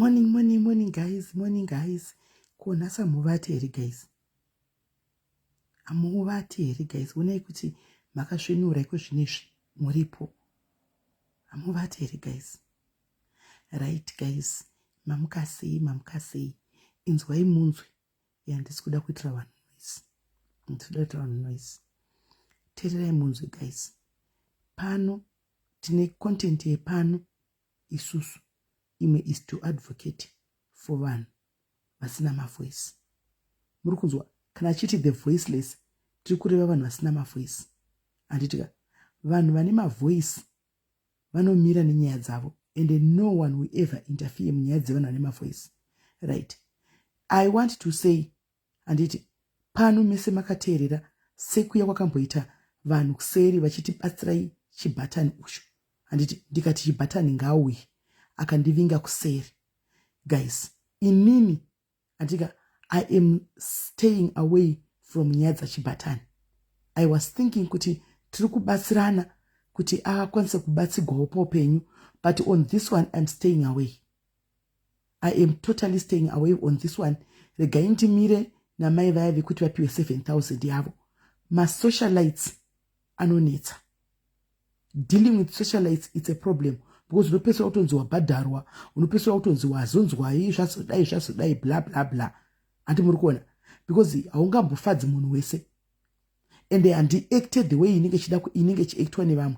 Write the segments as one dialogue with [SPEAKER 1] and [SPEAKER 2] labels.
[SPEAKER 1] Morning, guys. Kona samuvati here, guys. Amuvati here, guys. Unai kuti makasvinura iko zvinezvi muripo. Amuvati here, guys. Right, guys. Mamukasei. Inzwai munzwe. Yandisi kuda kuitira vanhu noise. Ndikuda kuitira vanhu noise. Tererai munzwe, guys. Pano tine content yepano isusu. Imwe is to advocate for vanhu vasina mavoice. Muri kunzwa kana achiti the voiceless, tiri kureva vanhu vasina mavoice. Anditika vanhu vane mavoice vanomira nenyaya dzavo, and no one will ever interfere munyaya dzevanhu vane mavoice. Right. I want to say, anditi pano mese makateerera sekuya kwakamboita vanhu kuseri vachitibatsirai chibhatani ucho. Anditi ndikati chibhatani ngauyi akandivinga kuseri. Guys, inini andika I am staying away from nyaya dzachibatani. I was thinking kuti tiri kubatsirana kuti akwanise kubatsigwawo paupenyu, but on this one I'm staying away. I am totally staying away on this one. Regai ndimire namai vaya vekuti vapiwe 7,000 yavo. Masocialites anonetsa. Dealing with socialites, it's a problem. Because unopesera utonzi wabhadharwa, unopesera utonzi wazonzwai zvasodai bla bla bla. Andi muri kuona, because haungambofadzi munhu wese. And handi acted the way inenge chiactwa nevamwe.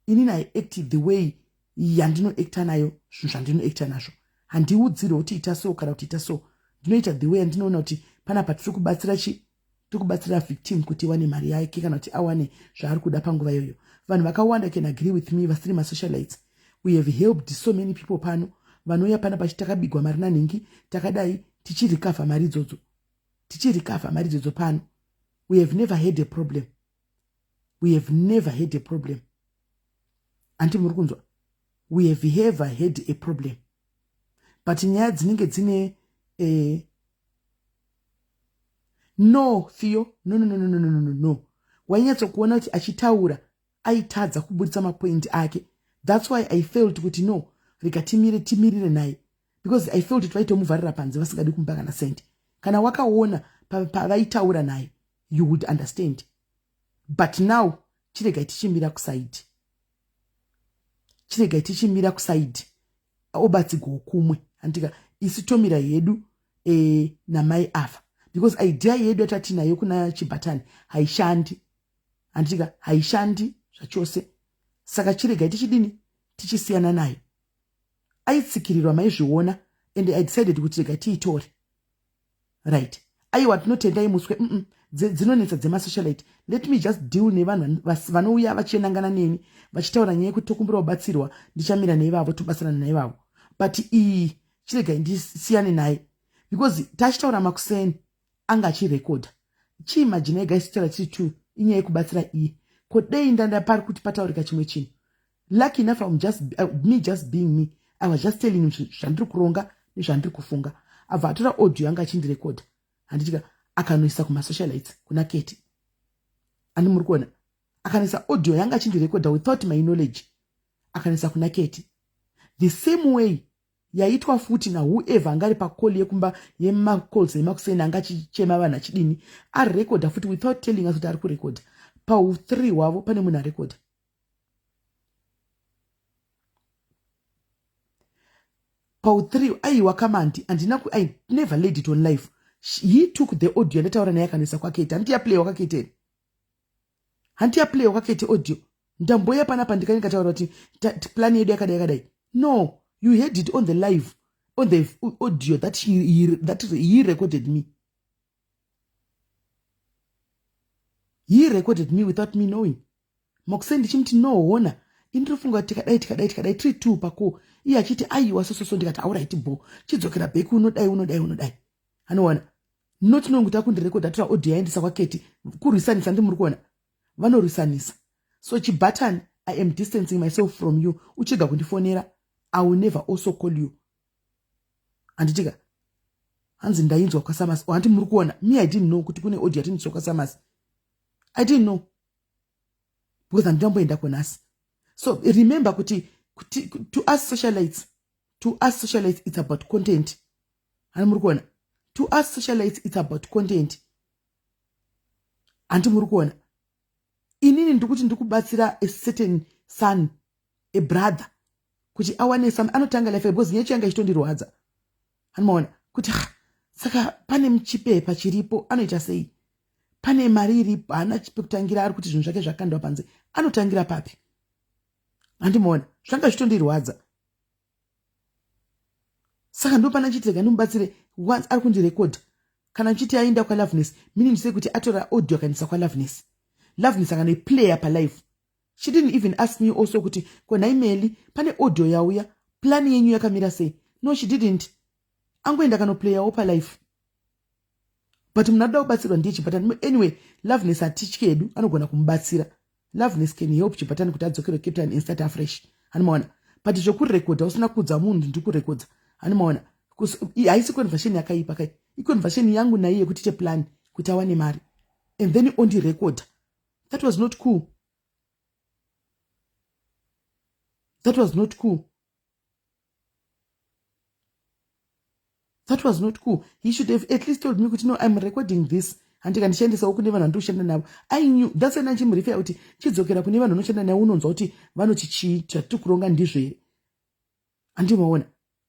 [SPEAKER 1] Inini I acted the way yandinoacta nayo zvinhu zvandinoacta nazvo. Handiudzire kuti ita so kana kuti ita so. Ndinoita the way andinoona kuti panapa tiri kubatsira victim kuti wane mari yake kana kuti awane zvaari kuda panguva iyoyo. Vanhu vakawanda can agree with me vasiri masocialites. We have helped so many people pano. Vanoya pana pachitakabigwa mari nanhingi, takadai tichirikavha mari idzodzo pano. We have never had a problem. Anti muri kunzwa? We have ever had a problem. But nyaya dzinenge dzine no, Theo. No. Wanyatso kuona kuti achitaura aitadza kubudisa mapoint ake. That's why I felt kuti no, timirire naye. Because I felt it vaitomuvharira panze vasingadi kumupa kana senti. Kana wakaona pavaitaura naye, you would understand. But now, chiregai tichimira kusaidi. Obatsigwa kumwe. Antika isi tomira yedu namai afa. Because idea yedu yatinayo kuna chibhatani haishandi. Antika haishandi zvachose. Saka chiregai tichidini tichisiyana nayo. Aitsikirirwa maizviona, and I decided kuti regai tiitore. Right. Aiwa tinotendai muswe dzinonetsa dzemasocialite. Let me just deal nevanhu vanouya vachienangana neni vachitaura nyaya yekuti tokumbira kubatsirwa, ndichamira neivavo tobatsirana naivavo. But iyi chiregai ndisiyane naye, because tachitaura makuseni anga achirekodha. Chiimagine guys taura tiri 2 inyaya yekubatsira iyi. Kodei ndanda pari kuti pataurika chimwe chinhu. Lucky enough, me just being me. I was just telling him zvandiri kuronga nezvandiri kufunga. Abva atora audio yanga achindirekodha. Handitika akanoisa kumasocialites kuna Keti. Andi muri kuona. Akanoisa audio yanga achindirekodha without my knowledge. Akanoisa kuna Keti. The same way yaitwa futi na whoever angari pakoli yekumba yemacalls nemakuseni anga chichema vanhu achidini arekodha futi without telling us kuti ari kurekodha. Pa3 wavo pane munhu arekodha. Pa3 aiwa kamandi, and I never laid it on live. He took the audio and ndataura naye akanoisa kwaKeti. Handiya play wakaketi audio. Ndamboya panapa ndikataura kuti plan yedu yakadai. No, you heard it on the live, on the audio that he recorded me. He recorded me without me knowing. Mokusendi chimti no ona. Indrofunga tikadai 3-2 pako. Iye achiti aiwa so ndikati alright bo. Chidzokera back unodai. Anowana. Not knowing kuti akundirekodha tora audio yaendesa kwaKeti. Kurisanisa ndimuri kuona. Vanorisanisa. So chibhatani, I am distancing myself from you. Uchiga kundifonera, I will never also call you. Anditika hanzi ndainzwa kwaSamasi. Anti muri kuona. Me I didn't know kuti kune audio yatindiswa kwaSamasi. I didn't know. Because andamboenda konasi. So remember kuti to us socialites, To us socialites, it's about content. To us socialites, it's about content. Anti murukona. Inini ndikuti ndikubatsira a certain son, a brother. Kuti awane some anotanga life because nyechi yanga ichitondirwadza. Anomaona kuti saka pane muchipepa chiripo anoita sei? Pane mari iripo hana pekutangira ari kuti zvinhu zvake zvakandwa panze. Anotangira papi? Andimoona zvanga zvitondirwadza. Saka ndo pana chitega ndumubatsire once ari kundirecord. Kana nchiti aenda kwa Loveness, mini ndise kuti atora audio kanisa kwa Loveness. Loveness akane player pa live. She didn't even ask me also kuti kona email pane audio yauya plan yenyu yakamira sei. No, she didn't. Angoenda kano player opa live. But mnada ubatsirwa ndiye chipatani. Anyway, Loveness atichikedu anogona kumubatsira. Loveness can help chipatani kuti adzokere Cape Town and start afresh. Anomaona. But zvokurekodha usina kudza munhu ndikurekodza. Anomaona. Haisi conversation yakaipa kai. Conversation yangu na iye kuti te plan kuti awane mari. And then on the record. That was not cool. That was not cool. That was not cool. He should have at least told me, no, I'm recording this. And I knew that's an anti refer kuti chidzokera kune vanhu vanoshanda naye unonzwa kuti vanochichiita tukuronga ndizve. Andimaona.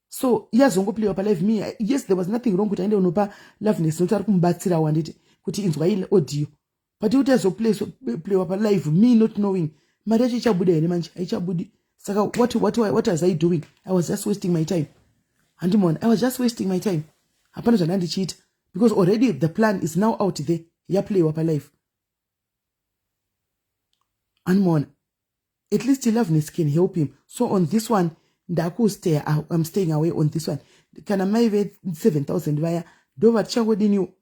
[SPEAKER 1] So yazongopliwa pa live me. Yes, there was nothing wrong kuti aende unopa Loveness noti ari kumubatsira wanditi kuti inzwa ile audio. But kuti azopliwa pa live me not knowing mari yacho ichabuda here manje aichabudi. Saka what was I doing? I was just wasting my time. Andimon, I was just wasting my time. Hapana zvanandichiita because already the plan is now out there. Yaplay up alive. Andimon, at least Loveness can help him. So on this one, I'm staying away on this one. Kana maive 7,000 vaya. Dova tichango dinyu.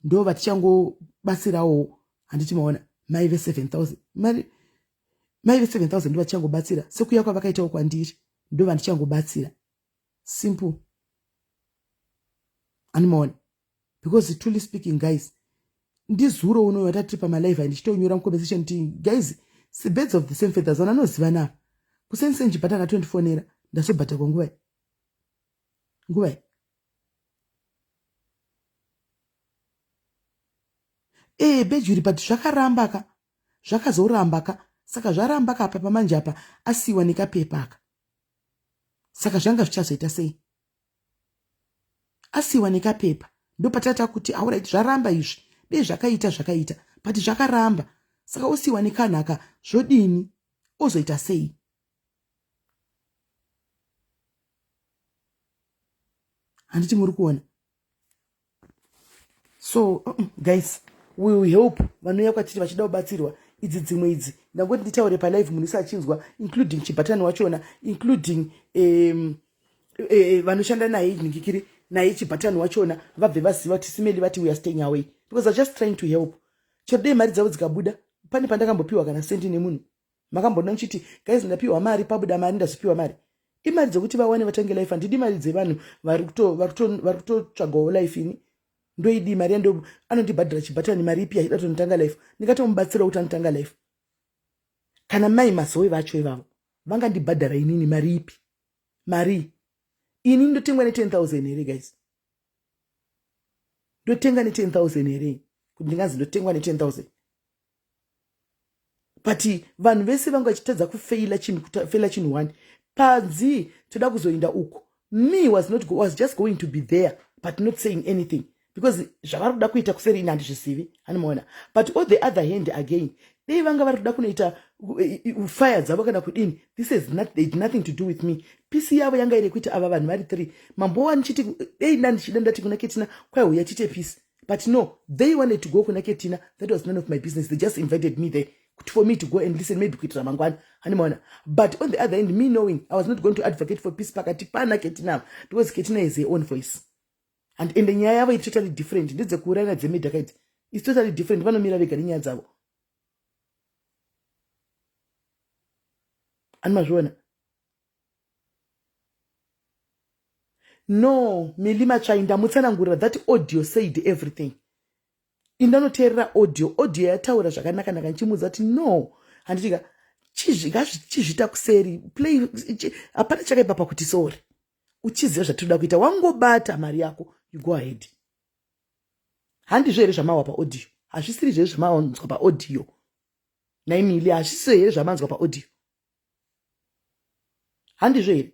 [SPEAKER 1] Dova tichango basirawo. Anditimaona maive 7,000. Maive 7,000 dova tichango batsira. Sekuya kwa vakaita kwandiri. Dova tichango batsira. Simple. Animon. Because truly speaking, guys, this zuro uno yatati pa my life and still nyura conversation team. Guys, it's the birds of the same feathers. Wana no zivana. Kusense njipatana 24 nera. Ndaso bata kwa nguwe. Bejuri but zvakarambaka. Zvakazorambaka. Saka zvarambaka apa pamanje apa asiwa nikapepaka. Saka zvanga zvichazoita sei? Asiwa nekapepa. Ndo patata kuti alright zvaramba izvi. Dei zvakaita. But zvakaramba. Saka usiwa nekanhaka zvodini ozoita sei? Handiti muri kuona. So guys, we will hope vanouya kwatiri vachida kubatsirwa idzi dzimwe idzi. Ndangoti nditaure pa live munhu sachinzwa including chipatani wachona including vanoshanda naye ningikiri naye chipatani wachona vabve vaziva kuti simeli vati we are staying away because I'm just trying to help. Chodei mari dzavo dzikabuda pane pandakambopiwa kana sendi nemunhu. Makambona nchiti guys ndapiwa mari pabuda mari ndazopiwa mari. Imari dzokuti vawane vatange life andidi mari dzevanhu vari kutotsvagawo life ini. Ndoidi mari ando anondibhadhira chipatani mari ipi yaida tonotanga life. Ndingatomubatsira kuti anotanga life. Kana mai mazoe vacho ivavo vangandibhadhara inini mari ipi? Mari ini ndotengwa ne10,000 here guys. Ndotenga ne10,000 here. Kuti ndingazi ndotengwa ne10,000. But vanhu vese vanga vachitadza kufeila chinhu one. Panzi toda kuzoinda uko. Me was just going to be there but not saying anything. Because zvavari kuda kuita kuseri ina handizvisivi. Anomaona. But on the other hand again, dei vanga vari kuda kunoita fire dzavo kana kudini. This has nothing to do with me. Peace yavo yanga iri kuita ava vanhu vari 3. Mambo wanichiti dei ndandichida ndati kuna Ketina kwauya tite peace. But no, they wanted to go kuna Ketina. That was none of my business. They just invited me there for me to go and listen, maybe kuitira mangwana. Anomaona. But on the other hand, me knowing I was not going to advocate for peace pakati pana Ketina because Ketina is her own voice. And in the nyaya yavo it's totally different. Ndidze kuurana dzemedhakaiti. It's totally different. Vanomira vega nenyaya dzavo. Animazviona. No, Milima Chainda mutsanangurira that audio said everything. Indanoteerera audio yataura zvakanaka naka nchimudza kuti no. Handitika chizvita kuseri play hapana chakaipa pakuti sorry. uchiziva zvatoda kuita, wangobata mari yako, you go ahead. Handizvo here zvamawa paaudio? Hazvisiri zvere zvamawanzwa paaudio? 9 million hazvisiso here zvamanzwa paaudio? Handizvo here?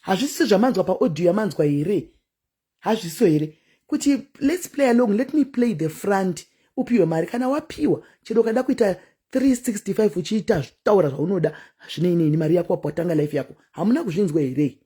[SPEAKER 1] Hazvisiso zvamanzwa paaudio yamanzwa here? Hazvisiso here? Kuti let's play along, let me play the front. Upiwe mari, kana wapiwa chero kada kuita 365 uchiita taura zvaunoda zvine mari yako wapotanga life yako, hamuna kuzvinzwa here?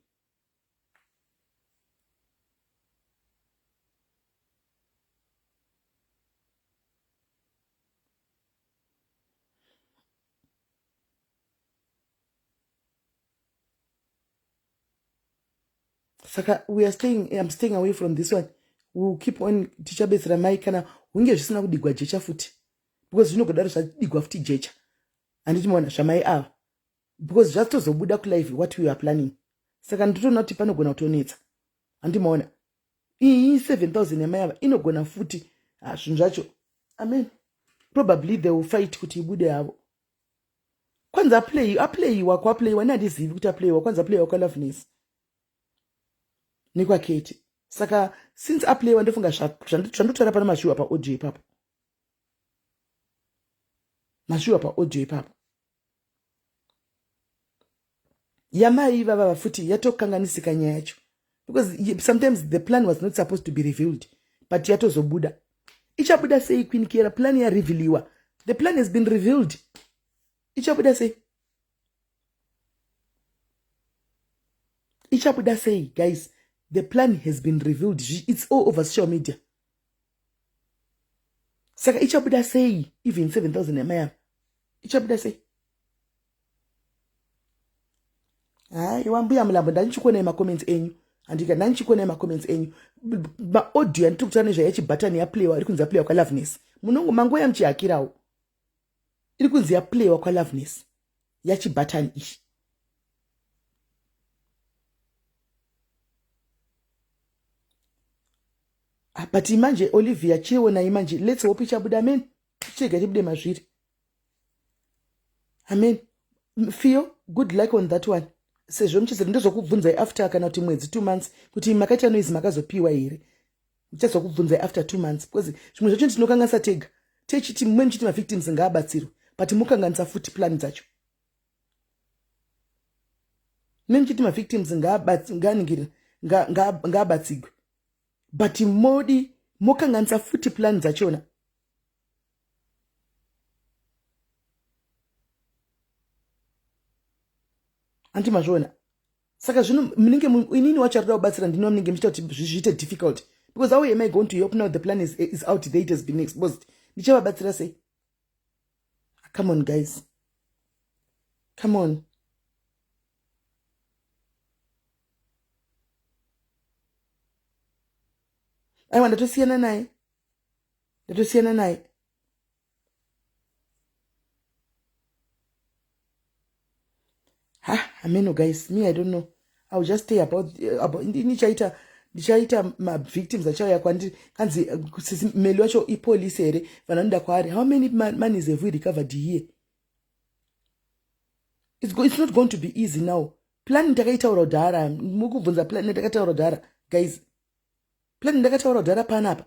[SPEAKER 1] Saka I'm staying away from this one. We'll keep on tichabetsera mai kana hunge zvisina kudigwa jecha futi, because zvinogodaro zvadigwa futi jecha. Handiti maona zvamai ava, because zvatozobuda kulive what we are planning. Saka nditoona kuti panogona kutonetsa. Handiti maona iyi 7,000 yamai ava inogona futi zvinhu zvacho. Amen, probably they will fight kuti ibude havo. Kwanza aplayiwa kwaplayiwa, nehandizivi kuti aplayiwa, kwanza aplayiwa kwaLoveness nekwakate. Saka since aplayiwa ndofunga zvandotaura pana mashuwa paaudio ipapo, mashuwa paaudio ipapo. Yamai ivava futi yatokanganisika nyaya yacho, because sometimes the plan was not supposed to be revealed, but yatozobuda. Ichabuda sei Queen Kera? Plan yareviliwa, the plan has been revealed. Ichabuda sei? Ichabuda sei, guys? The plan has been revealed. It's all over social media. Saka ichabuda sei even 7,000 yamaya? Ichabuda sei? Wambuya mlambo ndandichikuona emacomments enyu. Andika ndandichikuona emacomments enyu. Audio antikutana zvayachibhatani yaplayiwa iri kunzi yaplayiwa kwaLoveness. Munongo mangoya muchihakirawo. Iri kunzi yaplayiwa kwaLoveness. Yachibhatani ichi. But imanje Olivia chiona imanje, let's hope ichabuda. Amen. Chega chibude mazviri. Amen. Feel good luck on that one. Sezvo muchizeri ndozokubvunzai after kana kuti mwedzi 2 months kuti makaita noizi makazopiwa here. Muchazokubvunzai after 2 months, because zvimwe zvacho ndinokanganisa tega. Techiti mumwe muchiti mavictims ngaabatsirwe, but mukanganisa futi plan dzacho. Mumwe muchiti mavictims ngaabatsigwe, but modi mukanganisa futi plan dzachona. Anti mazvona. Saka zvino munenge inini wacho arikuda kubatsira ndino munenge muchita kuti zviite difficult, because how am I going to help now? The plan is out there, it has been exposed. Ndichavabatsira sei? Come on guys, come on. Aiwa ndatosiyana naye. Amen, guys. Me, I don't know. I'll just stay about ndichaita victims achauya kwandiri kanzi meli wacho ipolisi here vanoenda kwaari. How many monies have we recovered here? It's not going to be easy now. Plan ndakaitaura udhara, mukubvunza plan ndakataura udhara, guys. Plan ndakataura udhara panapa.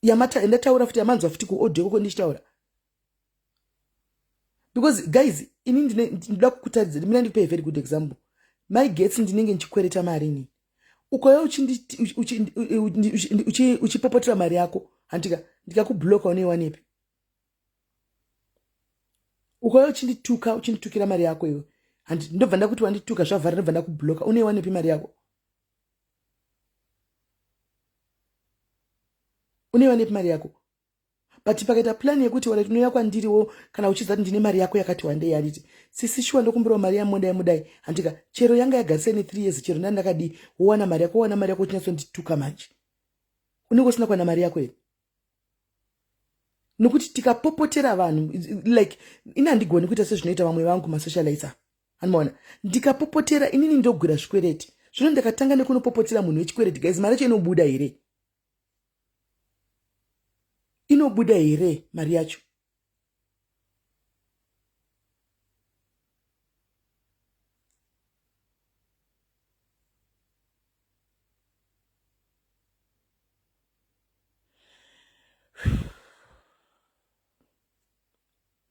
[SPEAKER 1] Yamata ndataura futi yamanzwa futi kuaudio koko ndichitaura. Because guys, inini ndinoda kukutaridza, mina ndikupe a very good example. My gets ndinenge ndichikwereta mari ini. Ukauya uchipopotera mari yako, handika ndikakubloka uneiwanepi. Ukauya uchinditukira mari yako iwe, handi ndobva ndakuti wandituka zvavhara, ndobva ndakubloka, uneiwanepi mari yako? Uneiwanepi mari yako? But pakaita plan yekuti wale tunoya kwandiriwo kana uchiza ndine mari yako yakati wandei ariti. Sisi shuwa ndokumbira mari ya mudai. Handika chero yanga yagarise ni 3 years chero ndakadi wowana mari yako chinyasondituka manje. Unenge sina kwana mari yako ere. Nokuti tikapopotera vanhu like ina ndigoni kuita sezvinoita vamwe vangu masocializer. Hanmaona ndikapopotera inini ndogura zvikwereti. Zvino ndakatanga nekunopopotera munhu wechikwereti, guys, mari yacho inobuda here. inobuda here mari yacho.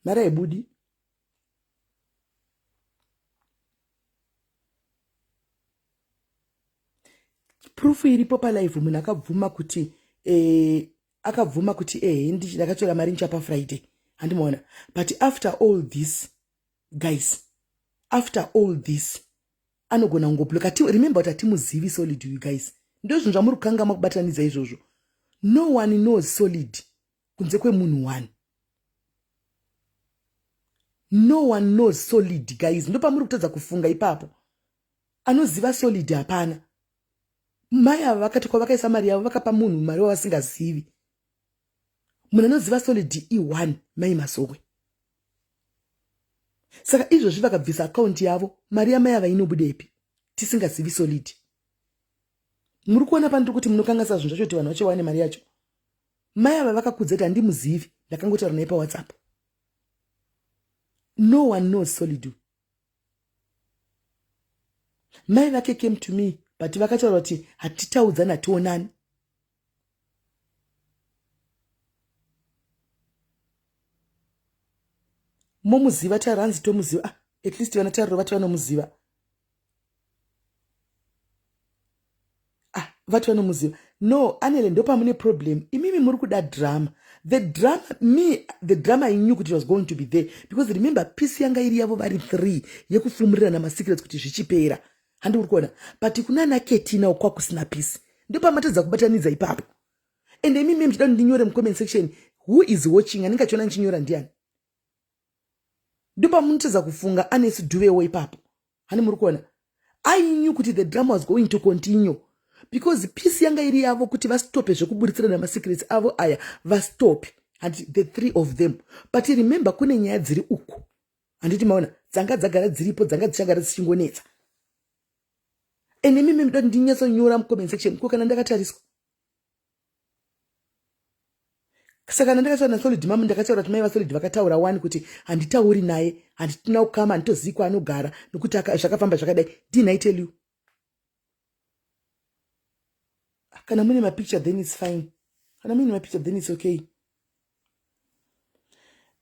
[SPEAKER 1] Mara ebudi. Proof iripo palive munhu akabvuma kuti akabvuma kuti ndakatora mari nchapa Friday. Handimaona. But after all this, guys, after all this, anogona ngobloka. Remember that hatimuzivi Solid, you guys. Ndo zvinhu zvamuri kukanga makubatanidza izvozvo. No one knows Solid kunze kwemunhu one. No one knows Solid, guys. Ndo pamuri kutadza kufunga ipapo. Anoziva Solid hapana. Mai ava vakati kwavakaisa mari yavo vakapa munhu mari wavasingazivi. Munhu anoziva Solid i1 mai Masokwe. Saka izvozvi vakabvisa akaunti yavo, mari yamai ava inobudepi tisingazivi Solid. Muri kuona pandiri kuti munokangasa zvinhu zvacho kuti vanhu vacho vawane mari yacho. Mai ava vakakudza kuti handimuzivi, ndakangotaura naye paWhatsApp. No one knows Solid. Mai vake came to me, but vakataura kuti hatitaudzana hationani. Momuziva taranzi tomuziva. At least vanatariro vati vanomuziva. Vati vanomuziva. No, Anele ndopa mune problem. Imimi muri kuda drama. The drama I knew it was going to be there. Because remember, PC yanga iri yavo vari 3. Yekufumurira na secrets kuti zvichipera. Handi uri kuona. But kuna naketi na ukwa kusina PC. Ndopa matadza kubatanidza ipapo. And imimi mchida ndinyore comment section. Who is watching? Aninga chona nchinyora ndiani. Ndopa mutadza kufunga anesi duwewo ipapo. Handi muri kuona. I knew kuti the drama was going to continue. Because PC yanga iri yavo kuti vastope zvekuburitsira na secrets avo aya vastope. And the 3 of them. But remember kune nyaya dziri uku. Handiti maona dzanga dzagara dziripo dzanga dzichagara dzichingonetsa. Mimi ndo ndinyatso nyora mu comment section ko kana ndakatariswa. Saka ndakataura na Solid mama ndakataura kuti mai va Solid vakataura 1 kuti handitauri naye, handitina kukama, handitozikwa anogara nokuti zvakafamba zvakadai. Didn't I tell you? Kana mune my picture then it's fine. Kana mune my picture then it's okay.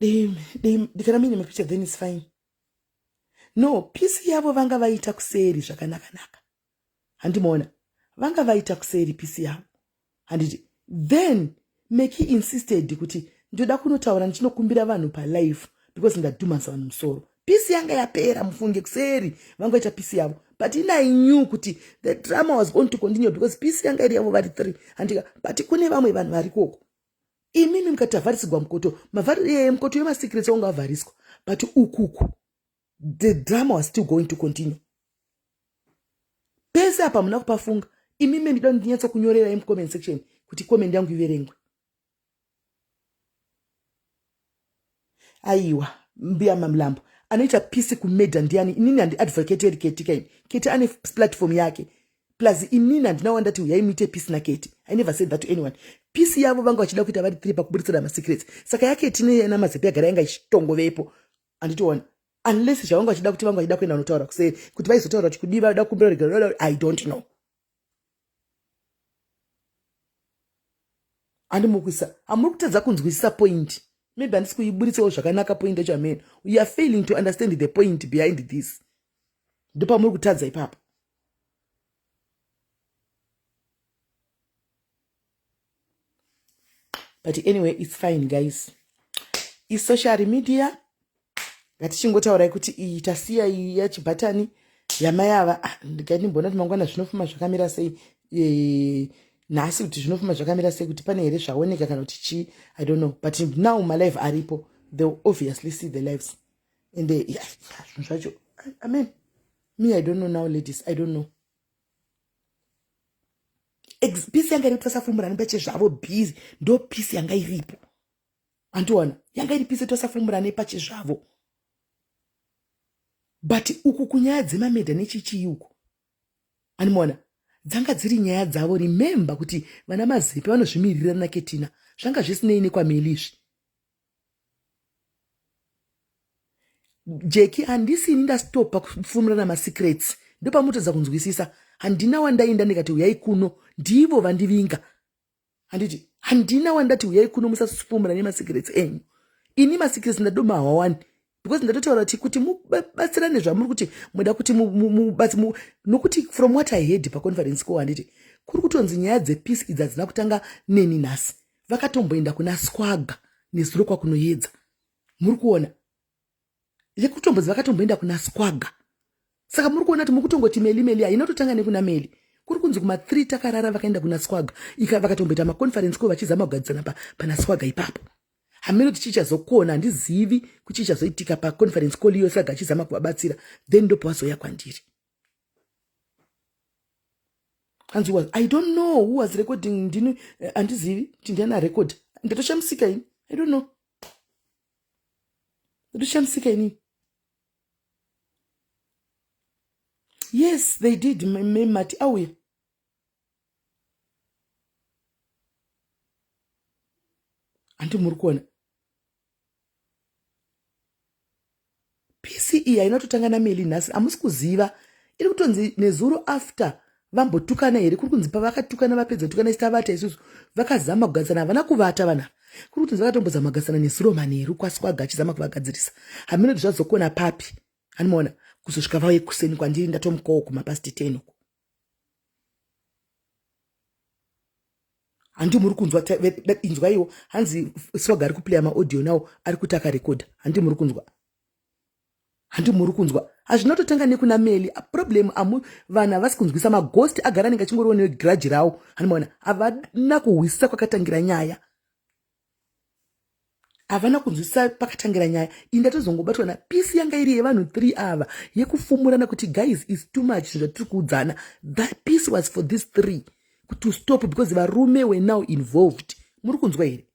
[SPEAKER 1] Kana mune my picture then it's fine. No, PC yavo vanga vaita kuseri zvakanaka. Handimaona. Vanga vaita kuseri PC yavo. Handiti. Then Meki insisted kuti ndoda kunotaura ndichinokumbira vanhu pa live because ndadhumanisa vanhu musoro. PC yanga yapera mufunge kuseri vangoita PC yavo. But I knew kuti the drama was going to continue because PC yanga iri yavo vari 3. Handika but kune vamwe vanhu vari koko. Imimi mukatavharisigwa mukoto. Mukoto yema secrets wanga avhariswa. But ukuku the drama was still going to continue. Pese apa muna kupafunga. Imimi ndida ndinyatso kunyorera mu comment section kuti comment yangu iverengwe. Aiwa, mbia mamlambo. Anaita PC kumeda ndiani. Inini andi advocate Kate. Kate ane platform yake. Plus inini andi na wanda tu yaimite PC na Kate. I never said that to anyone. PC yavo vanga wachida kuita vari 3 pakuburitsira ma secrets. Saka yake tine na mazepe yagara yanga ishitongo vepo. Anditoona. Unless zvavanga vachida kuti vanga vachida kuenda unotaura kuseri. Kuti vaizotaura kuti kudiva vada kumbira I don't know. Andi mukuisa. Amuri kutadza kunzwisisa point. Maybe handisi kuiburitsawo zvakanaka point yacho amen. We are failing to understand the point behind this. Ndopa muri kutadza ipapo. But anyway, it's fine guys. Is social media. Ngatichingotaura kuti itasiya yachibhatani yamayava ndikati mbona timangwana zvinofuma zvakamira sei nhasi kuti zvinofuma zvakamira sei kuti pane here zvaoneka kana kuti chi I don't know but now my life aripo they will obviously see the lives and they zvacho amen me I don't know now ladies I don't know peace yanga iripo tasafumura nepache zvavo busy ndo peace yanga iripo andiona yanga iri peace tasafumura nepache zvavo but uku kunyaya dzemamedha nechichiyuku animona dzanga dziri nyaya dzavo remember kuti vana mazepe vanozvimirira naketina zvanga zvisinei nekwamail izvi. Jeki handisini ndastopa kufumira namasecrets. Ndopamutadza kunzwisisa. Handina wandainda ndikati uyai kuno ndivo vandivinga. Handiti handina wandati uyai kuno musafumira nemasecrets enyu. Ini masecrets ndadoma hawani. Because ndatotaura kuti mubatsirane zvamuri kuti muda kuti nokuti from what I heard paconference call handiti kuri kutonzi nyaya dzepeace idzi hadzina kutanga neni nhasi. Vakatomboenda kuna Squaga nezuro kwakunoedza. Muri kuona? Yekutombodzi vakatomboenda kuna Squaga. Saka muri kuona kuti mukutongoti meli haina kutotanga nekuna meli. Kuri kunzi kuma 3 takarara vakaenda kuna Squaga. Vakatomboita maconference call vachizama kugadzana pana Squaga ipapo. Hameno tichichazokona handizivi kuchichazoitika paconference call iyo Squaga achizama kuvabatsira. Then ndo pawazoya kwandiri. Hanzi was I don't know who was recording ndini handizivi kuti ndiana record. Ndatoshamsika ini. I don't know. Ndatoshamsika ini. Yes, they did. Mati auya. Anti muri kuona. PCE hainatotanga nameli nhasi amusi kuziva. Iri kutonzi nezuro after vambotukana here kuri kunzi pavakatukana vapedza tukana isitavata isusu vakazama kugadzana havana kuvata vana. Kuri kutonzi vakatombozama kugadzana nezuro manheru kwaSquaga achizama kuvagadzirisa. Hameno zvazokona papi. Hanimaona kuzosvika vauye kuseni kwandiri ndatomukawo kumapasti 10 uko. Handi muri kunzwa inzwa iwo hanzi Squaga ari kuplaya maaudio nawo ari kuti akarekodha. Handi muri kunzwa. Handi muri kunzwa. Hazvinototanga nekuna meli. Problem vana havasi kunzwisa maghost agara nenge achingoriwo negrudge rawo. Hanimaona havana kuhwisisa kwakatangira nyaya. Havana kunzwisa pakatangira nyaya. Indatozongobatwa na peace yanga iri yevanhu 3 ava yekufumurana kuti guys is too much zvatiri kuudzana. That peace was for these 3 to stop because varume were now involved. Muri kunzwa here.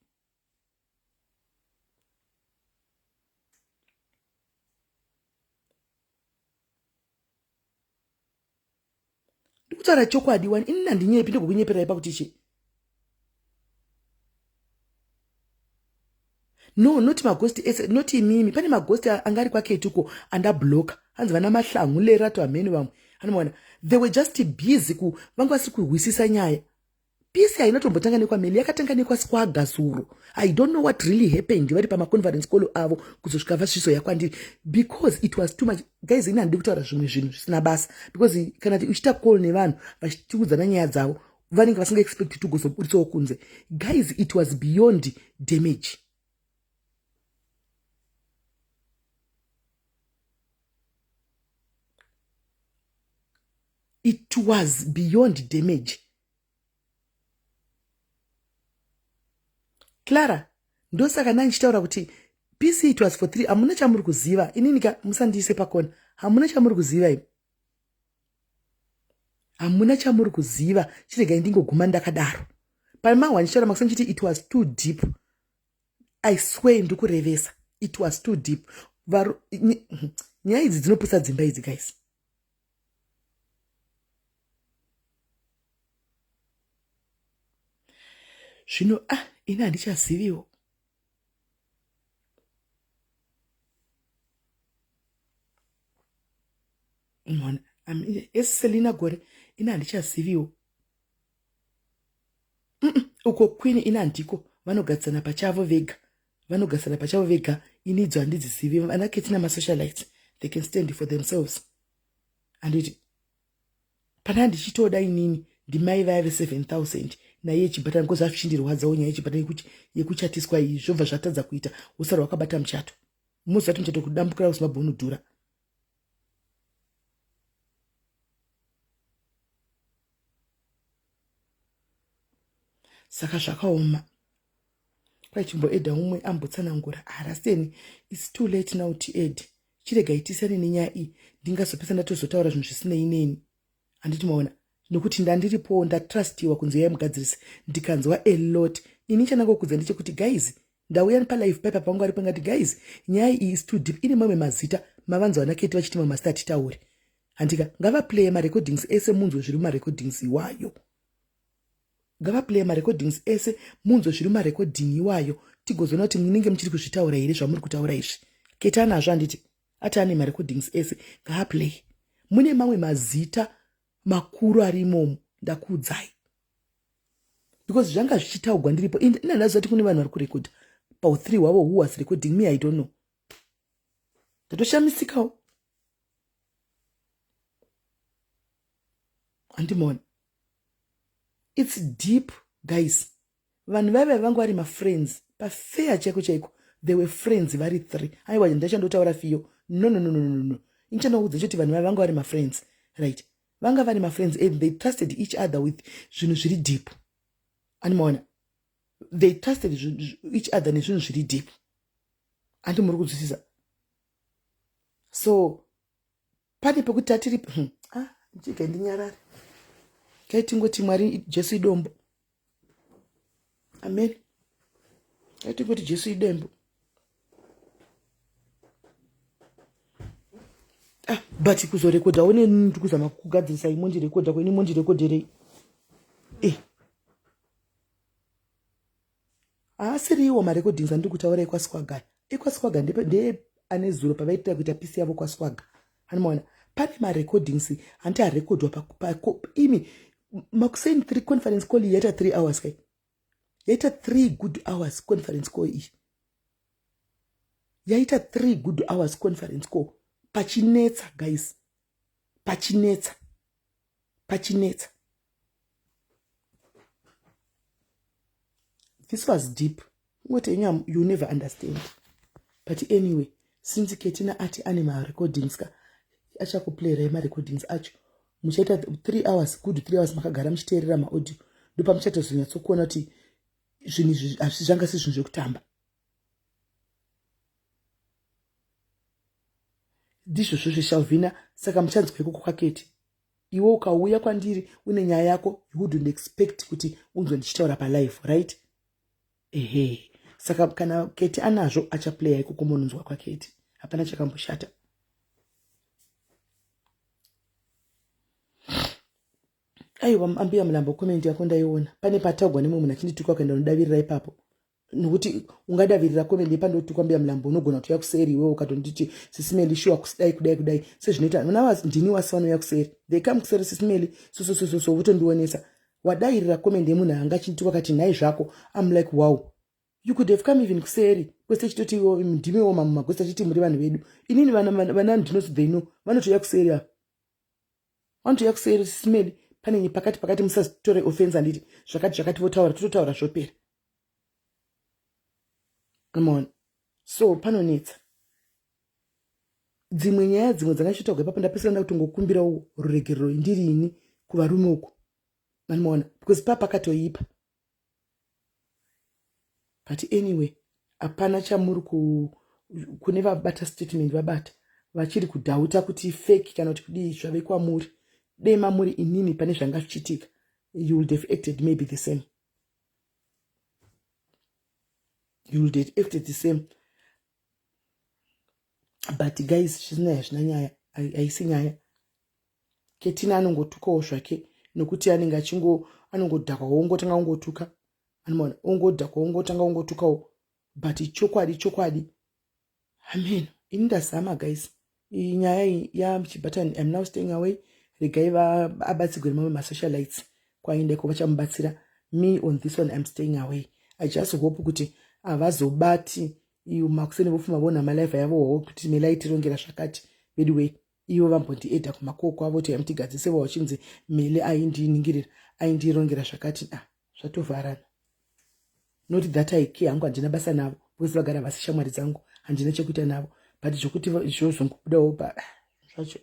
[SPEAKER 1] Ndikutaura chokwadi wani ini handinyepi ndokunyeperai pakuti chi. No, not maghost, not imimi. Pane maghost angari kwaketuko andablock. Hanzi vana mahlangu lerato ameni vamwe. Hanimaona they were just busy vanga vasiri kuhwisisa nyaya. Peace hainatombotanga nekwameli yakatanga nekwaSquaga zuro. I don't know what really happened vari pamaconference call avo kuzosvika vasvizoya kwandiri because it was too much. Guys, ini handidi kutaura zvimwe zvinhu zvisina basa because kana uchiita call nevanhu vachitiudzana nyaya dzavo vanenge vasinga expect kuzoburitsawo kunze. Guys, it was beyond damage. It was beyond damage. Clara, ndosaka nandichitaura kuti PC it was for 3. Hamuna chamuri kuziva. Ininika musandiise pakona. Hamuna chamuri kuziva imi. Hamuna chamuri kuziva. Chirega ndingoguma ndakadaro. Pamahwa ndichitaura makusanchiti it was too deep. I swear ndikurevesa. It was too deep. Nyaya idzi dzinoputsa dzimba idzi guys. Zvino ini handichaziviwo. Mona Selina gore ini handichaziviwo. Uko Queen ini handiko vanogadzana pachavo vega. Vanogadzana pachavo vega. Ini idzo handidzizivi. Vanaketina masocialites. They can stand for themselves. Handiti pana ndichitoda inini ndimai vaive 7,000 naye chibhata ngozi azvichindirwadzawo nyaya yechibhata yekuchatiswa iyi zvobva zvatadza kuita usara wakabata muchato muzati muchato kudambukira usimabhonu dhura. Saka zvakaoma kwai chimboedha umwe ambotsanangura raseni it's too late now to aid. Chirega itisane nenyaya iyi ndingazopesa ndatozotaura zvinhu zvisinei neni. Handiti maona nokuti ndandiripo ndatrustiwa kunzi yai mugadzirisi ndikanzwa a lot. Ini chanangokudza ndechekuti guys ndauya palive paper pangu ari pangati guys nyaya iyi is too deep. Ine mamwe mazita mavanzi vanaketi vachiti mamasta atitaure. Handika ngavaplay marecordings ese munzwe zviri mumarecordings iwayo. ngavaplaya marecordings ese munzwe zviri marecording iwayo tigozoona kuti munenge muchiri kuzvitaura here zvamuri kutaura izvi. Keti anazvo handiti ati ane marecordings ese ngaaplay. Mune mamwe mazita makuru ari imomo ndakuudzai because zvanga zvichitaurwa ndiripo ina ndaziva kuti kune vanhu vari kurekodha pau3 hwavo who was recording me I don't know. Ndatoshamisikawo andimona. It's deep guys. Vanhu vaiva vangu vari mafriends pafeya chaiko chaiko. They were friends vari 3. Aiwa ndachandotaura fiyo. No. Inchanoudza kuti vanhu vaiva vangu vari mafriends, right? Vanga vari mafriends and they trusted each other with zvinhu zviri deep. Andimona. They trusted each other nezvinhu zviri deep. Andi muri kunzwisisa. So pane pekuti tatiri ndichika ndinyarare. Kaitingoti Mwari Jesu idombo. Amen. Kaitingoti Jesu idombo. But kuzorekodha one muntu kuzama kugadzirisa imonji rekodha kweni monji rekodherei. Asiriwo marecordings andiri kutaura ekwaswaga. Ekwaswaga ndeye ane zuro pavaitira kuita pisi yavo kwaswaga. Anomaona pane marecordings anti arekodwa imi makuseni 3 conference call yaita 3 hours kai. Yaita 3 good hours conference call iyi. Yaita 3 good hours conference call. Pachinetsa guys. Pachinetsa. This was deep. What you never understand. But anyway, since Ketina ati anima recordings ka acha kuplay rema recordings acho muchaita 3 hours good 3 hours makagara muchiteerera maaudio ndopa muchatozonyatso kuona kuti zvinhu zvanga si zvinhu zvekutamba. Ndizvo zvishavhina saka muchanzwa ikoko kwaketi. Iwe ukauya kwandiri une nyaya yako you wouldn't expect kuti unzwe ndichitaura pa live, right? Saka kana Keti anazvo achaplaya ikoko munonzwa kwaketi. Hapana chakamboshata. Aiwa ambia mlambo comment yako ndaiona. Pane patagwa nemwe munhu achinditukwa kuenda unodavirira ipapo. Nokuti ungadavirira comment yepandotukwa ambia mlambo unogona kutoya kuseri iwewe ukatonditi SIS MELLY shuwa kudai sezvinoita muna ndini wasano yakuseri. They come kuseri SIS MELLY so votondionesa. Wadairira comment yemunhu anga achinditukwa kati nhai zvako. I'm like wow. You could have come even kuseri. Kwese chitoti ndimi woma mama kwese chiti muri vanhu vedu. Inini vana ndinozi they know. Vanotoya kuseri apa. Vanotoya kuseri SIS MELLY. Pane pakati musazitore offense anditi zvakati votaura totaura zvopera. Come so panonetsa. Dzimwe nyaya dzimwe dzangashitwa ipapo ndapesana kutongokumbira ruregerero indirini kuvarume uko. Manimona because papa katoipa. But anyway, apana chamuri kune vabata statement vabata. Vachiri kudhauta kuti fake kana kuti kudii zvave kwamuri. Dema muri inini pane zvangachitika. You would have acted maybe the same. You would have acted the same. But guys, zvina nyaya. Haisi nyaya. Ketina anongotukawo zvake nokuti anenge anongodhakwa ongotanga ongotuka. Anomona ongodhakwa ongotanga ongotukawo. But chokwadi. Amen. Ini ndazama guys. Iyi nyaya yamuchibatani. I'm now staying away. Regai abatsigwe mamwe masocialites kwaendeko vachamubatsira. Me on this one I'm staying away. I just hope kuti avazobati iyo makuseni vofuma vona malive yavo kuti MELLY tirongera zvakati. By the way, iyo vambondiedha kumakoko avo kuti yamutigadzise vachinzi MELLY aindiningirira aindirongera zvakati. Zvatovharana. Not that I care hangu handina basa navo. Because vagara vasi shamwari dzangu handina chekuita navo. But zvokuti zvozongobudawo pa zvacho.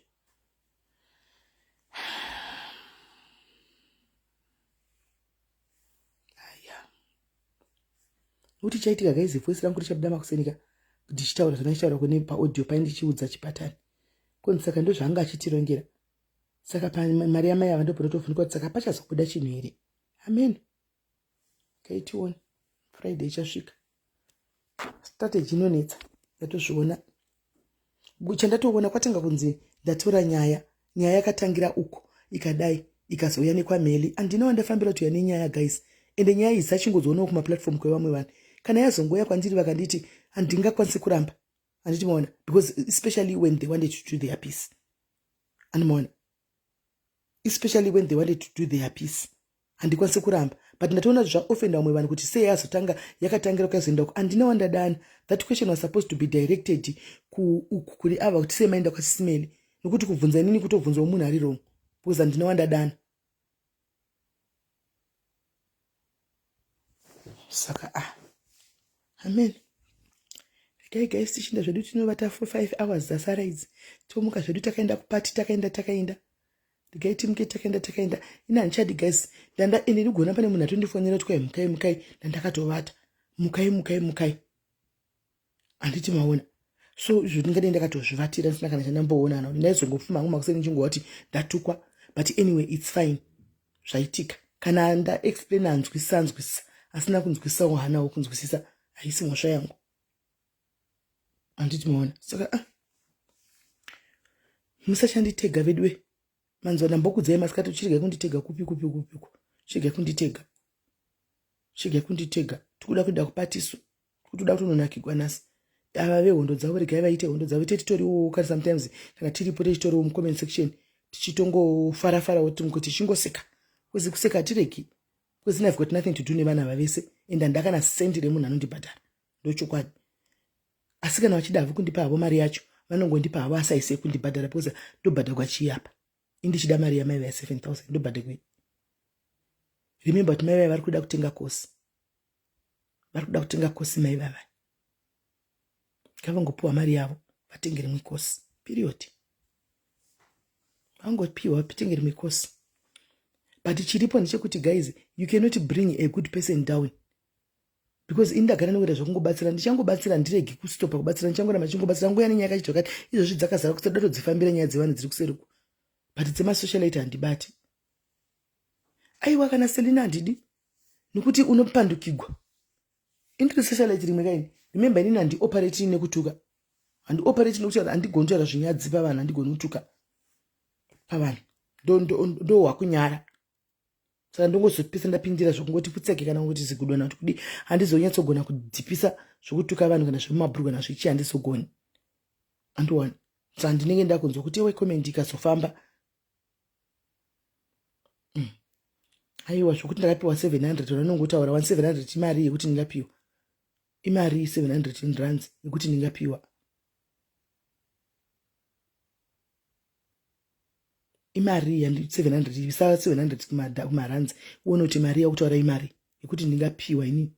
[SPEAKER 1] Uti chaitika guys voice rangu richabuda makusenika ndichitaura zvandachitaura kune paaudio paindichiudza chipatani. Konzi saka ndo zvanga achitirongera. Saka mari yamai ava ndopototofunika kuti saka pachazobuda chinhu here. Amen. Kaitiona Friday ichasvika. Strategy inonetsa. Ndatozviona. Chandatoona kwatanga kunzi ndatora nyaya yakatangira uko ikadai ikazouya nekwamheli handina wandafambira kuti nenyaya guys, ende nyaya idzi dzachingozoonawo kumaplatform kwevamwe vanhu. Kana yazongoya kwandiri vakanditi handingakwanisi kuramba, handiti maona, because especially when they wanted to do their peace, anomaona, especially when they wanted to do their peace, handikwanisi kuramba. But ndatoona zvaofenda vamwe vanhu kuti sei yazotanga yakatangira kukazoenda uko, handina wandadana. That question was supposed to be directed kuri ava kuti sei maenda kwaSIS MELLY, nokuti kubvunza inini kutobvunzawo munhu ari wrong, because handina wandadana. Saka amen. Regai guys tichinda zvedu tinovata 4-5 hours dzasara idzi, tomuka zvedu takaenda kupati, takaenda regai timuke takaenda. Ina handichadi guys, ende ndigona pane munhu atondifonera kuti kwai mukai, ndandakatovata, mukai, handiti maona. So izvo ndingadai ndakatozvivatira ndisina kana chandamboona kuti ndaizongofuma hangu makuseni ndichingowa kuti ndatukwa. But anyway it's fine, zvaitika. Kana ndaexplain hanzwisisa, asina kunzwisisawo hanawo kunzwisisa, haisi mhosva yangu, handiti maona. Saka musachanditega vedwe, manzwa ndambokudzai masikati uchiregai kunditega kupi, chiregai kunditega, tikuda kuenda kupatiso, kutoda kutononakirwa nasi. Ava vehondo dzavo regai vaite hondo dzavo, titoriwo kari sometimes kana tiripo tichitoriwo mucomment section tichitongofara tichingoseka, kuzi kuseka tireki, because I've got nothing to do nevana vavese, and handakana sendi remunhu anondibhadhara, ndochokwadi. Asi kana vachidavho kundipa havo mari yacho, vanongondipa havo asaise kundibhadhara, because ndobhadharwa chiapa. Indichida mari yamai vaya 7,000 ndobhadharwa. Remember kuti mai vaya vari kuda kutenga kosi, mai vaya ngavangopiwa mari yavo vatenge rimwe kosi, period. Vangopiwa vatenge rimwe kosi. But chiripo ndechekuti guys, you cannot bring a good person down, because indagara nokuda zvakungobatsira, ndichangobatsira ndirege kustopa kubatsira, ndichangoramba ndichingobatsira, nguya nenyaya kacho chakati, izvozvi dzakazara kuti toda todzifambira nyaya dzevanhu dziri kuseri uko. But dzemasocialite handibati. Aiwa kana Selina handidi, nokuti unopandukigwa. Indiri socialite rimwe kaini. Remember inini handioperate nekutuka, handioperate nekuti handigoni kutaura zvinyadzi pavanhu, handigoni kutuka pavanhu, ndo hwakunyara. Saka ndongozopisa ndapindira zvokungoti putseke kana kuti zigudona kuti kudi, handizonyatsogona kudzipisa zvokutuka vanhu kana zvemumabhuru kana zvichi, handizogoni. Andowana. Saka handinenge ndakunzwa kuti wekomend ikazofamba. Aiwa zvokuti ndakapiwa 700, vanongotaura 1700 imari yekuti ndingapiwa. Imari 700 rands yekuti ndingapiwa. Imari yandi 700, isa 700 kumarands, uone kuti mari yakutaura imari yekuti ndingapiwa inini.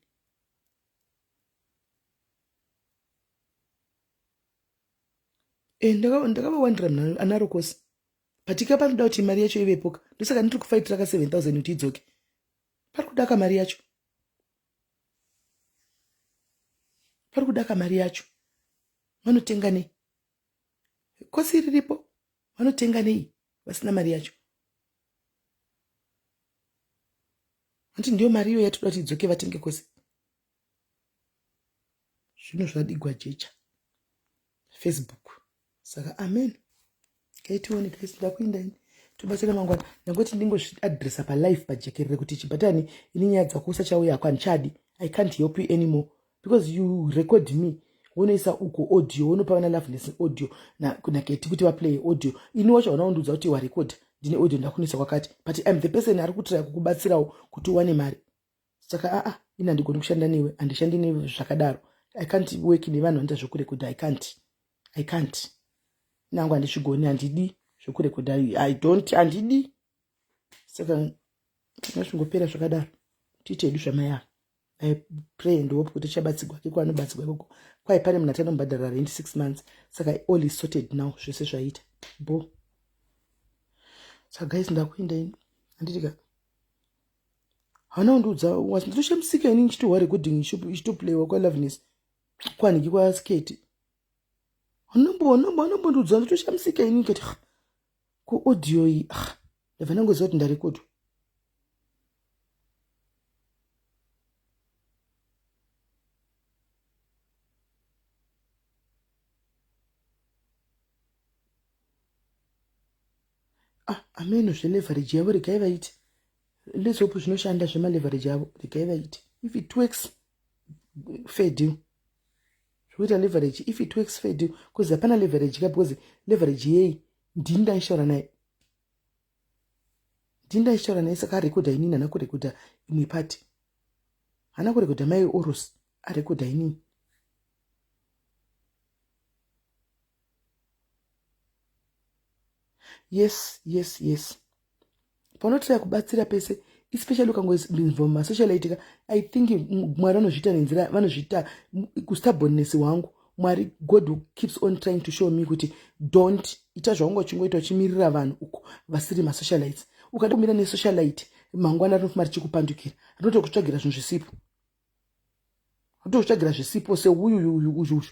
[SPEAKER 1] Ndakavawandira munhu anaro kosi. Patika panoda kuti mari yacho ivepoka. Ndosaka ndiri kufaitira ka 7,000 kuti idzoke. Pari kudaka mari yacho. Pari kudaka mari yacho. Vanotenga nei? Kosi riripo. Vanotenga nei? Vasina mari yacho. Hanti ndiyo mari iyo yatoda kuti idzoke vatenge kosi. Zvino zvadigwa jecha. Facebook. Saka amen. Kaitione guys, ndakuinda ini. Tubatsira mangwana. Ndangoti ndingozviadressa pa live pajekerere kuti chibatani ini nyaya dzakusa chauya kwa nchadi. I can't help you anymore because you record me. Unoisa uko audio, unopa vana loveless audio na kuna keti kuti vaplay audio. Ini wacho unaundudza kuti wa record ndine audio ndakunisa kwakati. But I'm the person ari kutira kukubatsirawo kuti uwane mari. Saka ina ndigoni kushanda newe, andishandi newe zvakadaro. I can't work nevanhu vanoita zvokurekodha. I can't. Nangu handizvigoni, handidi zvokurekodha. Handidi. Saka ndinozvingopera zvakadaro. Tiite hedu zvamaya. I pray and hope kuti chabatsigwa kiko anobatsigwa ikoko. Kwai pane munhu atanombhadhara rent 6 months. Saka all is sorted now. Zvese zvaita. Bo. Saka guys ndakuinda ini. Handitika. Hana unduudza ndotoshamsika ini nchitowa recording ichitoplayiwa kwa loveness. Kwaniki kwa skate. Hanambonduudza ndotoshamsika ini ngati ku audio iyi. Ndabva ndangoziva kuti ndarekodwa. ameno zveleverage yavo regai vaiti. Let's hope zvinoshanda zvemaleverage yavo regai vaiti. If it works, fair deal. Zvoita leverage, if it works, fair deal. Because hapana leverage ka, because leverage yei ndini ndaishaura naye. Ndini ndaishaura naye saka arekodha inini hana kurekodha imwe pati. Hana kurekodha mai Oros, arekodha inini. Yes. Panotira kubatsira pese, especially ukangoinvwa mumasocialite, I think Mwari vanozviita nenzira, vanozviita kustubbornness wangu. Mwari, God keeps on trying to show me kuti don't ita zvaunga uchingoita uchimirira vanhu uko vasiri masocialites. Ukada kumira nesocialite, mangwana rinofuma richikupandukira, rinotokutsvagira zvinhu zvisipo. Rinotokutsvagira zvisipo seuyu.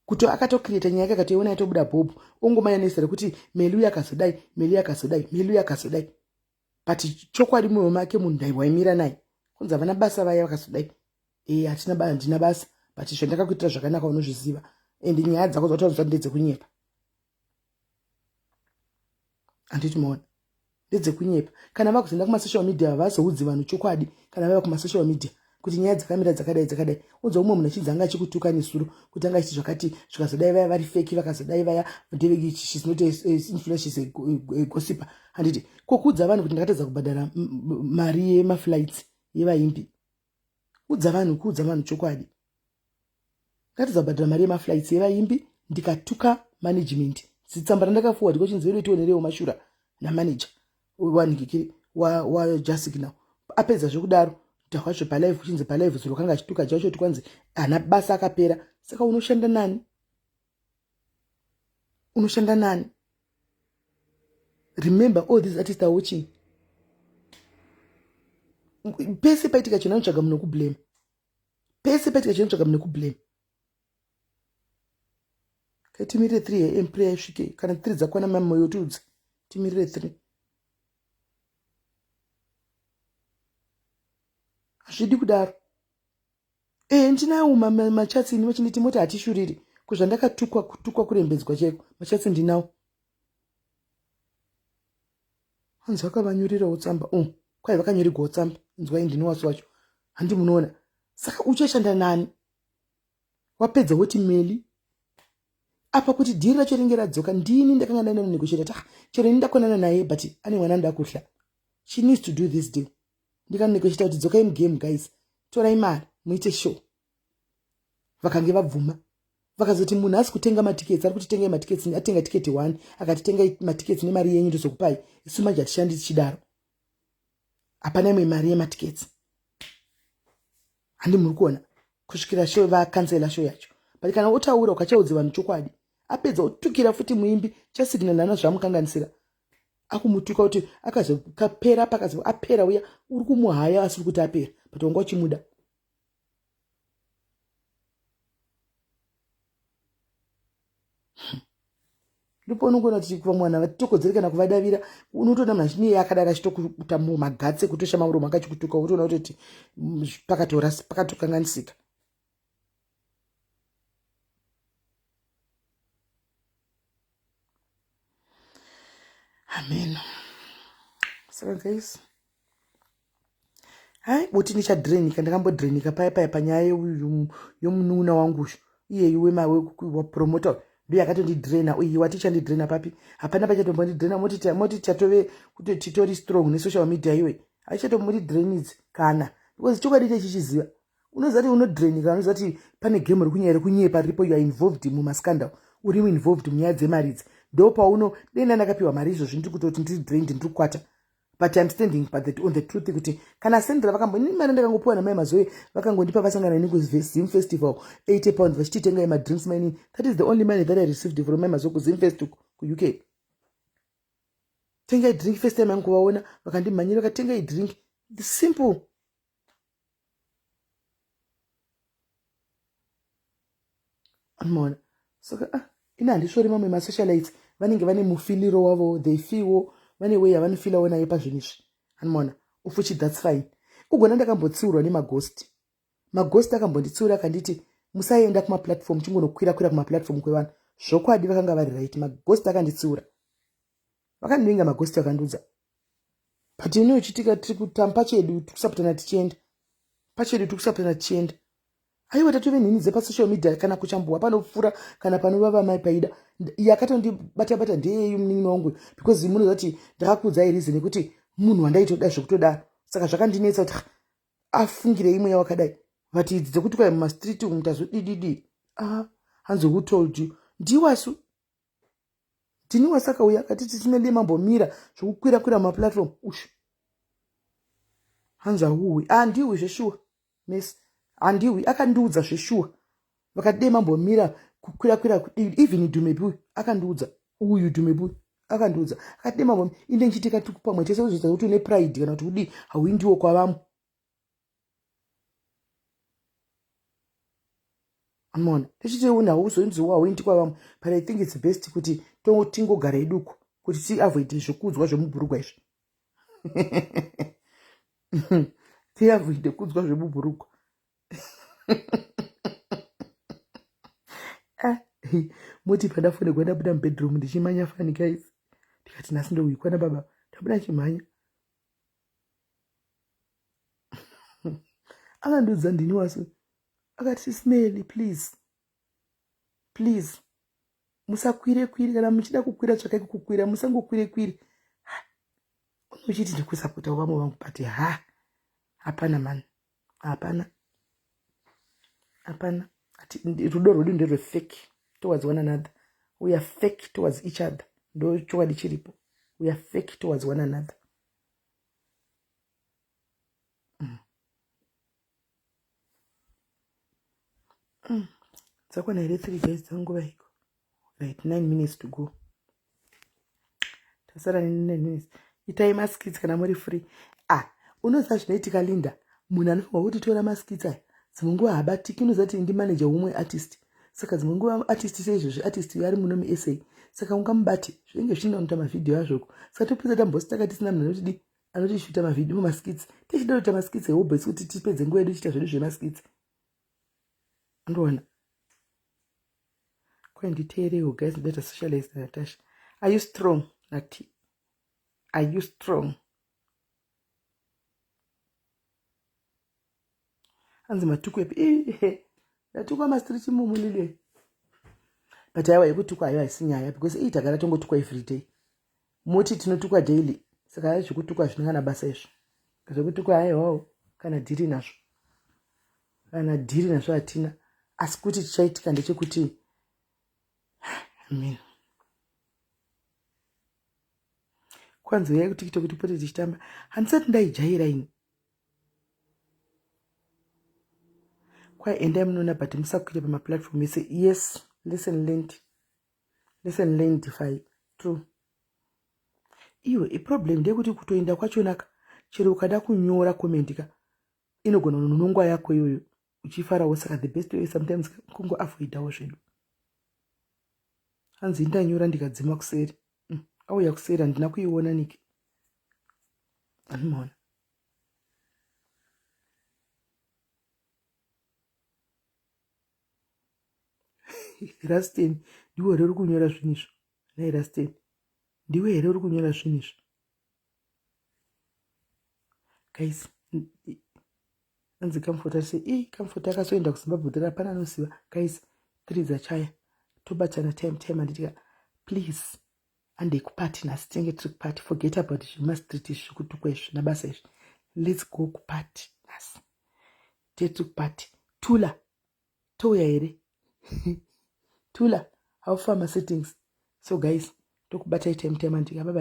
[SPEAKER 1] Kuti akatocreata nyaya yake akatoiona yatobuda bhobho, ongomanya nezera kuti Melly yakazodai. But chokwadi mumwoyo make munhu waimira naye. Kunzi havana basa vaya vakazodai. Handina basa. But zvandakakuitira zvakanaka unozviziva. And nyaya dzako dzautaura ndedzekunyepa. Handiti maona. Ndedzekunyepa. Kana vakuzoenda kumasocial media havazoudzi vanhu chokwadi. Kana vava kumasocial media. Kuti nyaya dzakamira dzakadai. Udza umwe munhu achidza achikutuka nesuro kuti anga achiti zvakati zvikazodai vaya vari fake vakazodai vaya ndeveki she's not influence, she's a gossiper. Handiti kokudza vanhu kuti ndakatadza kubhadhara mari yemaflights yevaimbi. Kuudza vanhu chokwadi. Ndakatadza kubhadhara mari yemaflights yevaimbi ndikatuka management. Tsamba randakaforward kwachinzi vedu tionerewo mashura namanager wanhikiri wa Just Now. Apedza zvekudaro ndahwazve palive kuchinzi palive zuro kanga achituka chacho kuti kwanzi hana basa akapera. Saka unoshanda nani? Remember, all these artists are watching. Pese paitika chona unotsvaga munhu kublame. Timirire 3 am prayer isvike. Kana 3 dzakwana mamoyo tudzi. Timirire 3. Hazvidi kudaro. Ndinawo machatsi ini machiniti moti hatishuriri. Kuzvandakatukwa kurembedzwa chaiko. Machatsi ndinawo. Hanzi vakavanyorerawo tsamba. Kwai vakanyorerwawo tsamba. Nzwai ndinowaso wacho. Handi munoona. Saka uchashanda nani? Wapedza woti Melly. Apa kuti dhiri racho ringe radzoka ndini ndakanga ndaenda kunegotiata. Chero ini ndakonana naye but ane mwana ndakuhla. She needs to do this deal. Ndikanegotiata kuti dzokai mugame guys. Torai mari muite show. Vakange vabvuma. Vakazoti munhu asi kutenga matiketsi, ari kuti tengai matiketsi, atenga tiketi 1, akati tengai matiketsi nemari yenyu ndozokupai. Isu manje hatishandi tichidaro. Hapana imwe mari yematiketsi. Handi muri kuona kusvikira show vakansela show yacho. But kana utaura ukachaudza vanhu chokwadi, apedza utukira futi muimbi chasigina nana zvamukanganisira. Akumutuka kuti akazokapera pakazo apera uya uri kumuhaya asi kuti apera. But wanga uchimuda. Ndipo unongona kuti kuva mwana vatitokodzere kana kuvadavira unotoona mashini yakadara achitokuta magatse kutosha mauro makachikutuka utoona kuti pakatokanganisika. Amen. Saka guys, hai boti ndichadrenika, ndakambodrenika paya panyaya yomunun'una wangu iye wa promoter ndiye akatondidrena. Uyi watichandidrena papi? Hapana pachatombondidrena moti chatove kuti titori strong nesocial media iwe. Aichatombondidrenidzi kana because chokwadi chichiziva. Unozati unodrenika, unozati pane game rikunyaya rekunyepa riripo, you are involved mumascandal, uri involved munyaya dzemaridzi. Ndo pauno denda ndakapiwa mari izvo zvindiri kutoti ndiri drained ndiri kukwata. But I'm standing on the truth kuti kana sendera vakamboni mari ndakangopiwa namai Mazoe vakangondipa vasangana nekuzim festival 80 pounds vachititenga madrinks mine. That is the only money that I received from my Mazoe kuzim fest ku UK. Tenga drink first time yangu kuvaona vakandimanyira vakatenga drink. It's simple. Amona. So ina handisvori mamwe masocialites vanenge vane mufiliro wavo, they feel vane way yavanofila nayo pazvinhu izvi. Hanimona ufuchi, that's fine. Ugona ndakambotsiurwa nemaghost. Maghost akambonditsiura akanditi musaenda kumaplatform chingonokwira kumaplatform kwevanhu. Zvokwadi vakanga vari right. Maghost akanditsiura. Vakandivinga maghosti vakandiudza. But uchitika tiri kutamba pachedu tikusaputana tichienda. Pachedu tikusaputana tichienda. Aiwa tatove nhini dzepasocial media kana kuchambua panopfuura kana panovava mai paida. Yakatondibata ndeyeyu munin'ina wangu because munoziva kuti ndakakuudzai reason yekuti munhu wandaitoda zvekutodaro. Saka zvakandinetsa kuti afungire imwe yawakadai. Vati idzi dzekuti kwai mumastreet umu tazodididi. Hanzi who told you? Ndiwasu. Ndiniwasu akauya akatiti SIS-MELLY mambomira zvekukwira mumaplatform. Ushu. Hanzi ahuhwi. Ndiwi zveshuwa. Mesi. Andiwi akandiudza zveshuwa. Vakati mambomira kukwira kudidi. Even Dhumebu akandiudza. Uyu Dhumebu akandiudza. Akati mambomira inde nchitika pamwe chese kuzvita kuti une pride kana kuti kudi hauindiwo kwavamwe. Amona, tichitiona hauzoinziwa hauindi kwavamwe. But I think it's best kuti tingogara iduko kuti tiavoid zvekuudzwa zvemubhurugwa izvi. Tiavoid kuudzwa zvemubhurugwa. Moti padafonegwa ndabuda mubedroom ndichimanya fani guys. Ndikati nhasi ndouyikwana baba. Ndabuda chimhanya. Akandiudza ndiniwasu. Akati SIS-MELLY please. Musakwire kana muchida kukwira tsvakai kukwira musangokwire. Unochiti ndikusapota vamwe vangu but hapana man. Hapana. Rudo rwedu nderwe fake towards one another. We are fake towards each other. Ndo chokwadi chiripo. We are fake towards one another. Dzakwana here 3 days dzanguva iko. Right, 9 minutes to go. Tasara 9 minutes. Itai maskits kana muri free. Unoziva zvinoitika Linda. Munhu anofanirwa kuti tora maskits aya. Dzimwe nguva habatiki unoziva kuti ndi manager womwe artist. Saka dzimwe nguva artist seizvozvi artist ari muno muSA. Saka ungamubati zvinenge zvinoita mavhidhiyo azvoko. Saka topedza tambositaka tisina munhu anotishuta mavhidhiyo mumaskits. Tichida kuita maskits ehobhesi kuti tipedze nguva yedu tichita zvedu zvemaskits. Andoona. Kwenditeerewo guys better socialize Natasha. Are you strong? Nati. Are you strong? Hanzi matukwepi. Ndatukwa mastriti mumulile. But aiwa yekutukwa ayo haisinyaya because itakara tongotukwa every day. Moti tinotukwa daily. Saka hayo zvekutukwa zvinongana basa izvo. Zvekutukwa ayo kana dhiri nazvo. Kana dhiri nazvo hatina. Asi kuti chichaitika ndechekuti kwanzo yai kuti TikTok tipote tichitamba. Handisati ndaijaira ini. Kwai endai munoona but musakwire pamaplatform ese. Yes, lesson learned defy. True. Iwe problem ndekuti kutoenda kwachonaka chero ukada kunyora comment inogona nonongwa yako iyoyo uchifarawo. Saka the best way sometimes kungo avoidawo zvedu. Hanzi ndanyora ndikadzima kuseri. Auya kuseri handina kuiona niki. Animona. Rasten ndiwe here uri kunyora zvinizvo. Nai Rasten ndiwe here uri kunyora zvinizvo. Guys, hanzi Comfort say Comfort akasoenda kuZimbabwe kuti hapana anoziva. Guys, 3 dzachaya. Tobatana time anditika please ande kupati nhasi tinenge tiri kupati. Forget about zvemastriti zvekutukwa izvi nabasa izvi. Let's go kupati nhasi. Tiri kupati. Tula touya here. Tula haufama settings. So guys, tokubatai time andika. Bye bye.